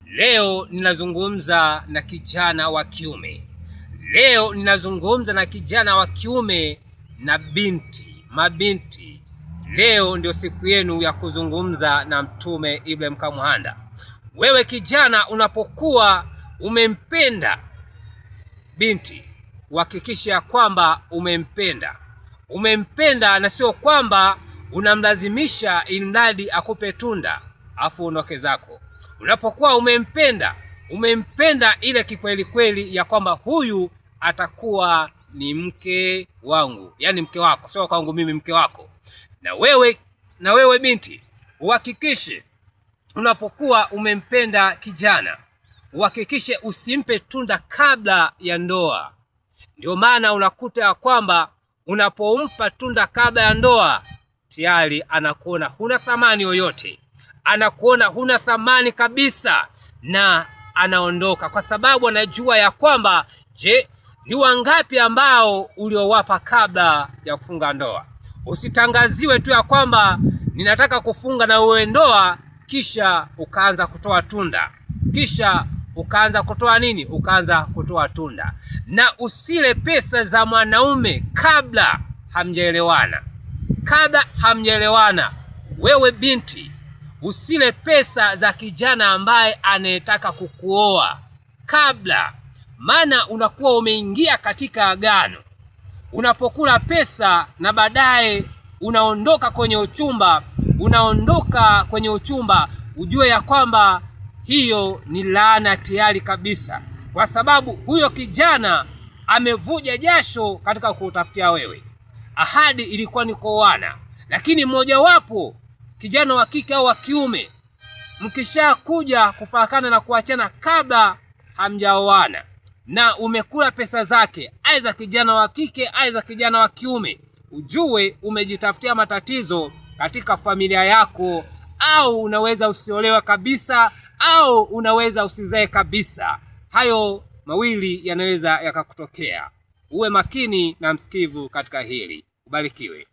Leo ninazungumza na kijana wa kiume. Leo ninazungumza na kijana wa kiume na mabinti. Leo ndio siku yenu ya kuzungumza na Mtume Ibrahim Kamuhanda. Wewe kijana, unapokuwa umempenda binti, uhakikisha kwamba umempenda na sio kwamba unamlazimisha ili akupe tunda afu unoke zako. Unapokuwa umempenda ile kikweli kweli ya kwamba huyu atakuwa ni mke wangu, yani mke wako, sio kwangu mimi, mke wako. Na wewe binti, uhakikishe unapokuwa umempenda kijana, uhakikishe usimpe tunda kabla ya ndoa. Ndio maana unakuta ya kwamba unapompa tunda kabla ya ndoa, tayari anakuona huna thamani yoyote, anakuona huna thamani kabisa, na anaondoka, kwa sababu anajua ya kwamba ni wangapi ambao uliowapa kabla ya kufunga ndoa. Usitangaziwe tu ya kwamba ninataka kufunga na wewe ndoa, kisha ukaanza kutoa tunda, kisha ukaanza kutoa nini? Ukaanza kutoa tunda. Na usile pesa za mwanaume kabla hamjaelewana. Wewe binti, usile pesa za kijana ambaye anayetaka kukuoa kabla, maana unakuwa umeingia katika agano. Unapokula pesa na baadaye unaondoka kwenye uchumba, ujue ya kwamba hiyo ni laana tayari kabisa, kwa sababu huyo kijana amevuja jasho katika kutafutia wewe. Ahadi ilikuwa ni kuoana, lakini mmoja wapo, kijana wa kike au wa kiume, mkisha kuja kufarakana na kuachana kabla hamjaoana, na umekula pesa zake, aidha kijana wa kike aidha kijana wa kiume, ujue umejitafutia matatizo katika familia yako, au unaweza usiolewa kabisa, au unaweza usizae kabisa. Hayo mawili yanaweza yakakutokea. Uwe makini na msikivu katika hili. Ubarikiwe.